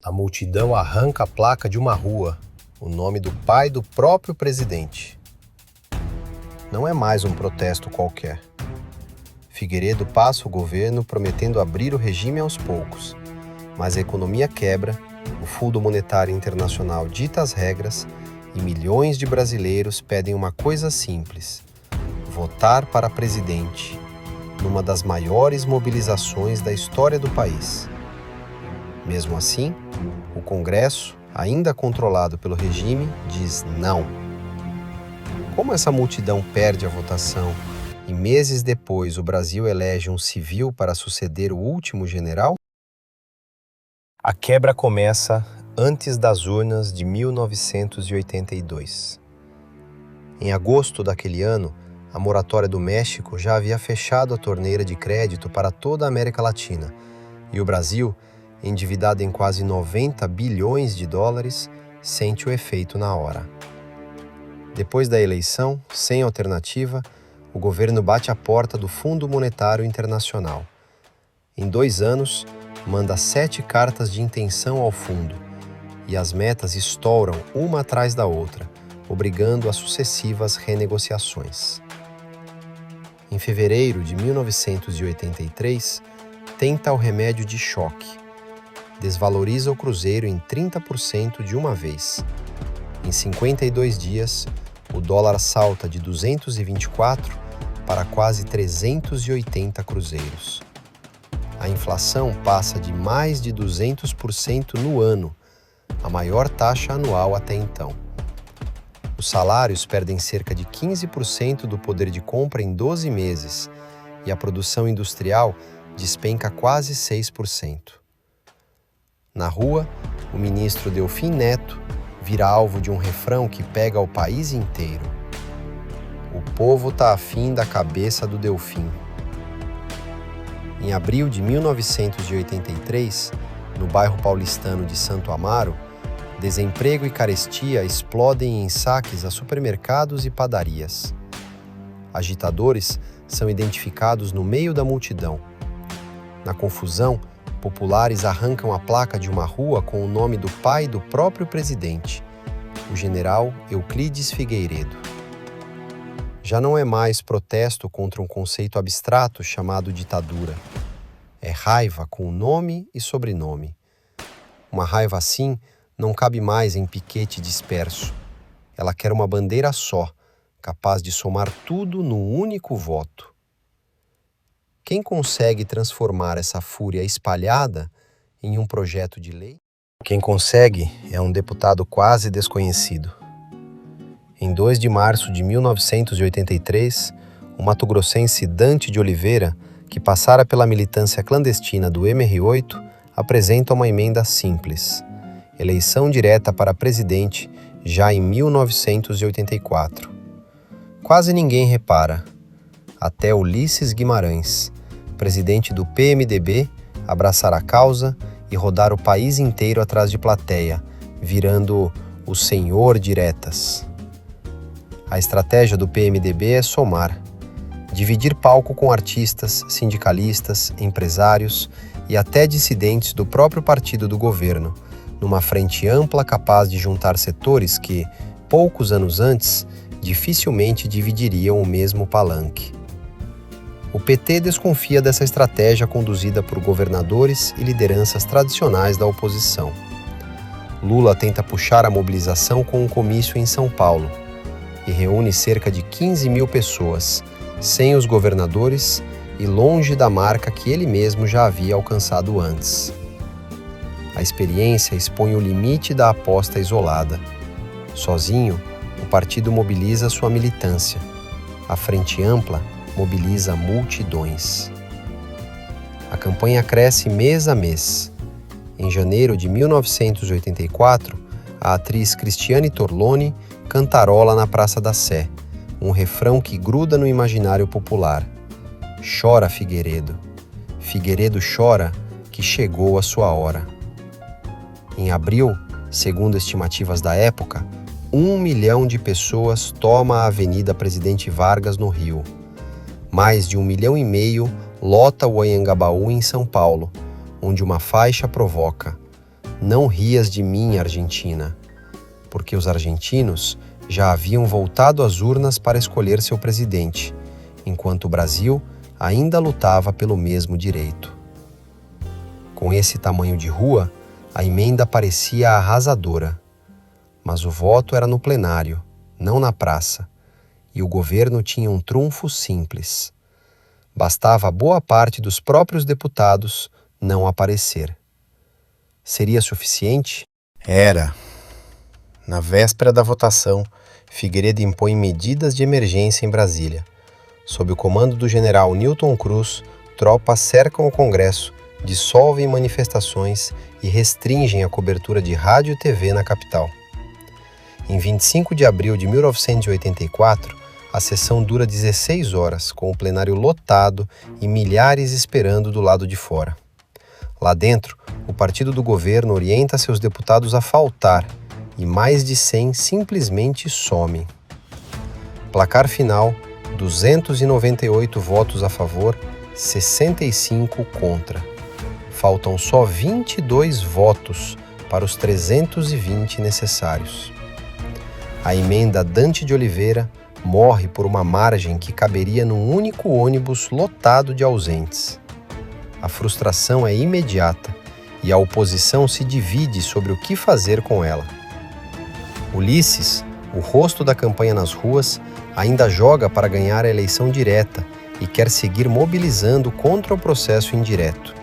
A multidão arranca a placa de uma rua, o nome do pai do próprio presidente. Não é mais um protesto qualquer. Figueiredo passa o governo prometendo abrir o regime aos poucos, mas a economia quebra, o Fundo Monetário Internacional dita as regras e milhões de brasileiros pedem uma coisa simples: votar para presidente, numa das maiores mobilizações da história do país. Mesmo assim, o Congresso, ainda controlado pelo regime, diz não. Como essa multidão perde a votação e meses depois o Brasil elege um civil para suceder o último general? A quebra começa antes das urnas de 1982. Em agosto daquele ano, a moratória do México já havia fechado a torneira de crédito para toda a América Latina, e o Brasil, endividado em quase 90 bilhões de dólares, sente o efeito na hora. Depois da eleição, sem alternativa, o governo bate a porta do Fundo Monetário Internacional. Em 2 anos, manda 7 cartas de intenção ao fundo, e as metas estouram uma atrás da outra, obrigando a sucessivas renegociações. Em fevereiro de 1983, tenta o remédio de choque. Desvaloriza o cruzeiro em 30% de uma vez. Em 52 dias, o dólar salta de 224 para quase 380 cruzeiros. A inflação passa de mais de 200% no ano, a maior taxa anual até então. Os salários perdem cerca de 15% do poder de compra em 12 meses e a produção industrial despenca quase 6%. Na rua, o ministro Delfim Neto vira alvo de um refrão que pega o país inteiro. O povo tá afim da cabeça do Delfim. Em abril de 1983, no bairro paulistano de Santo Amaro, desemprego e carestia explodem em saques a supermercados e padarias. Agitadores são identificados no meio da multidão. Na confusão, populares arrancam a placa de uma rua com o nome do pai do próprio presidente, o general Euclides Figueiredo. Já não é mais protesto contra um conceito abstrato chamado ditadura. É raiva com nome e sobrenome. Uma raiva assim não cabe mais em piquete disperso. Ela quer uma bandeira só, capaz de somar tudo num único voto. Quem consegue transformar essa fúria espalhada em um projeto de lei? Quem consegue é um deputado quase desconhecido. Em 2 de março de 1983, o mato-grossense Dante de Oliveira, que passara pela militância clandestina do MR8, apresenta uma emenda simples: eleição direta para presidente já em 1984. Quase ninguém repara. Até Ulisses Guimarães, presidente do PMDB, abraçar a causa e rodar o país inteiro atrás de plateia, virando o senhor diretas. A estratégia do PMDB é somar, dividir palco com artistas, sindicalistas, empresários e até dissidentes do próprio partido do governo, numa frente ampla capaz de juntar setores que, poucos anos antes, dificilmente dividiriam o mesmo palanque. O PT desconfia dessa estratégia conduzida por governadores e lideranças tradicionais da oposição. Lula tenta puxar a mobilização com um comício em São Paulo e reúne cerca de 15 mil pessoas, sem os governadores e longe da marca que ele mesmo já havia alcançado antes. A experiência expõe o limite da aposta isolada. Sozinho, o partido mobiliza sua militância. A frente ampla mobiliza multidões. A campanha cresce mês a mês. Em janeiro de 1984, a atriz Cristiane Torlone cantarola na Praça da Sé, um refrão que gruda no imaginário popular. Chora, Figueiredo. Figueiredo chora que chegou a sua hora. Em abril, segundo estimativas da época, 1 milhão de pessoas toma a Avenida Presidente Vargas, no Rio. Mais de 1,5 milhão lota o Anhangabaú, em São Paulo, onde uma faixa provoca: Não rias de mim, Argentina, porque os argentinos já haviam voltado às urnas para escolher seu presidente, enquanto o Brasil ainda lutava pelo mesmo direito. Com esse tamanho de rua, a emenda parecia arrasadora. Mas o voto era no plenário, não na praça, e o governo tinha um trunfo simples. Bastava boa parte dos próprios deputados não aparecer. Seria suficiente? Era. Na véspera da votação, Figueiredo impõe medidas de emergência em Brasília. Sob o comando do general Newton Cruz, tropas cercam o Congresso, dissolvem manifestações e restringem a cobertura de rádio e TV na capital. Em 25 de abril de 1984, a sessão dura 16 horas, com o plenário lotado e milhares esperando do lado de fora. Lá dentro, o partido do governo orienta seus deputados a faltar e mais de 100 simplesmente somem. Placar final: 298 votos a favor, 65 contra. Faltam só 22 votos para os 320 necessários. A emenda Dante de Oliveira morre por uma margem que caberia num único ônibus lotado de ausentes. A frustração é imediata e a oposição se divide sobre o que fazer com ela. Ulisses, o rosto da campanha nas ruas, ainda joga para ganhar a eleição direta e quer seguir mobilizando contra o processo indireto.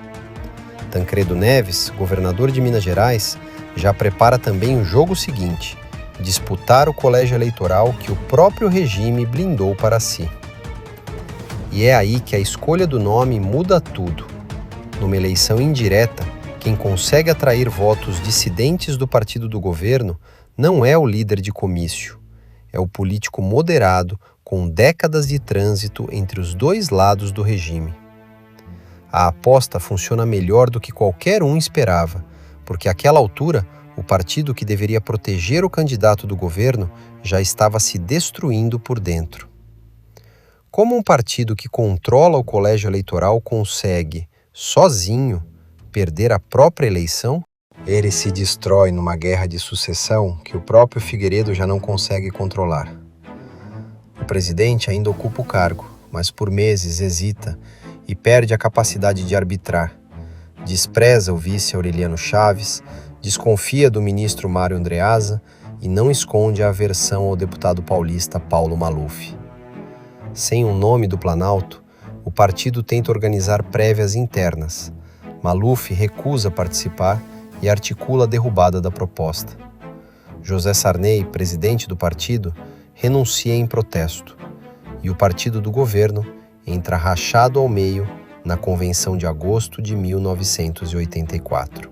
Tancredo Neves, governador de Minas Gerais, já prepara também o jogo seguinte: disputar o colégio eleitoral que o próprio regime blindou para si. E é aí que a escolha do nome muda tudo. Numa eleição indireta, quem consegue atrair votos dissidentes do partido do governo não é o líder de comício, é o político moderado com décadas de trânsito entre os dois lados do regime. A aposta funciona melhor do que qualquer um esperava, porque àquela altura o partido que deveria proteger o candidato do governo já estava se destruindo por dentro. Como um partido que controla o colégio eleitoral consegue, sozinho, perder a própria eleição? Ele se destrói numa guerra de sucessão que o próprio Figueiredo já não consegue controlar. O presidente ainda ocupa o cargo, mas por meses hesita e perde a capacidade de arbitrar. Despreza o vice Aureliano Chaves, desconfia do ministro Mário Andreasa e não esconde a aversão ao deputado paulista Paulo Maluf. Sem um nome do Planalto, o partido tenta organizar prévias internas. Maluf recusa participar e articula a derrubada da proposta. José Sarney, presidente do partido, renuncia em protesto, e o partido do governo entra rachado ao meio na Convenção de agosto de 1984.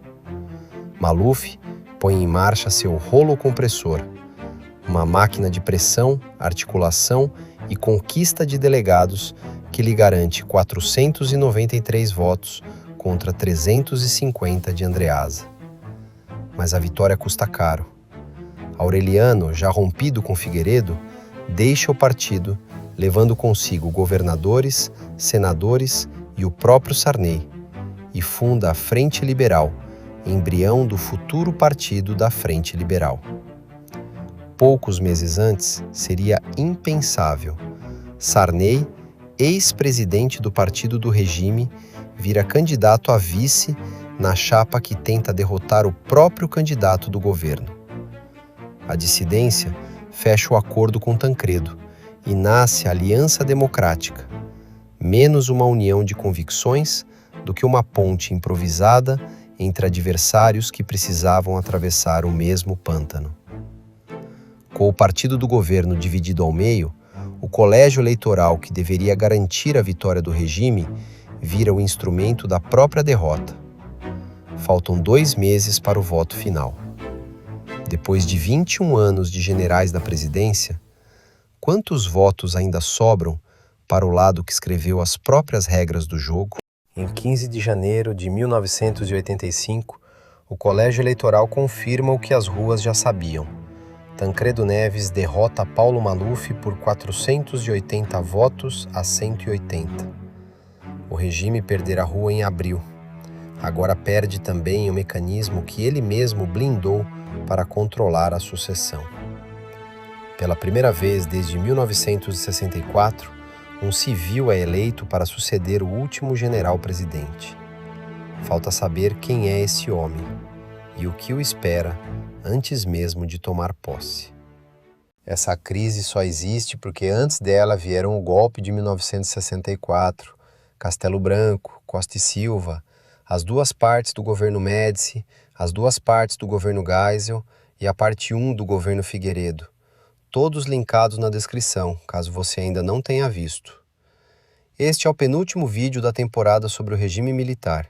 Maluf põe em marcha seu rolo compressor, uma máquina de pressão, articulação e conquista de delegados que lhe garante 493 votos contra 350 de Andreasa. Mas a vitória custa caro. Aureliano, já rompido com Figueiredo, deixa o partido, levando consigo governadores, senadores e o próprio Sarney, e funda a Frente Liberal, embrião do futuro partido da Frente Liberal. Poucos meses antes, seria impensável. Sarney, ex-presidente do partido do regime, vira candidato a vice na chapa que tenta derrotar o próprio candidato do governo. A dissidência fecha o acordo com Tancredo e nasce a Aliança Democrática, menos uma união de convicções do que uma ponte improvisada entre adversários que precisavam atravessar o mesmo pântano. Com o partido do governo dividido ao meio, o colégio eleitoral que deveria garantir a vitória do regime vira o instrumento da própria derrota. Faltam 2 meses para o voto final. Depois de 21 anos de generais da presidência, quantos votos ainda sobram para o lado que escreveu as próprias regras do jogo? Em 15 de janeiro de 1985, o colégio eleitoral confirma o que as ruas já sabiam. Tancredo Neves derrota Paulo Maluf por 480 votos a 180. O regime perderá a rua em abril. agora perde também o mecanismo que ele mesmo blindou para controlar a sucessão. Pela primeira vez desde 1964, um civil é eleito para suceder o último general-presidente. Falta saber quem é esse homem e o que o espera antes mesmo de tomar posse. Essa crise só existe porque antes dela vieram o golpe de 1964, Castelo Branco, Costa e Silva, as duas partes do governo Médici, as duas partes do governo Geisel e a parte 1 do governo Figueiredo, todos linkados na descrição, caso você ainda não tenha visto. Este é o penúltimo vídeo da temporada sobre o regime militar.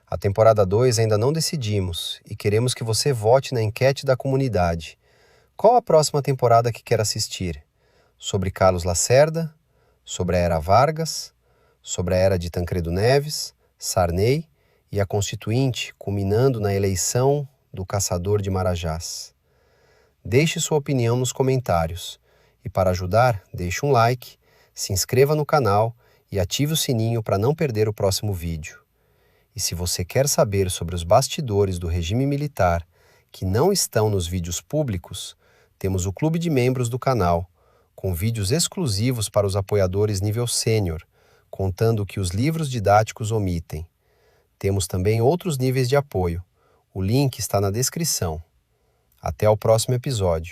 A temporada 2 ainda não decidimos e queremos que você vote na enquete da comunidade. Qual a próxima temporada que quer assistir? Sobre Carlos Lacerda? Sobre a Era Vargas? Sobre a Era de Tancredo Neves, Sarney e a Constituinte, culminando na eleição do Caçador de Marajás? Deixe sua opinião nos comentários. E para ajudar, deixe um like, se inscreva no canal e ative o sininho para não perder o próximo vídeo. E se você quer saber sobre os bastidores do regime militar que não estão nos vídeos públicos, temos o clube de membros do canal, com vídeos exclusivos para os apoiadores nível sênior, contando o que os livros didáticos omitem. Temos também outros níveis de apoio. O link está na descrição. Até o próximo episódio.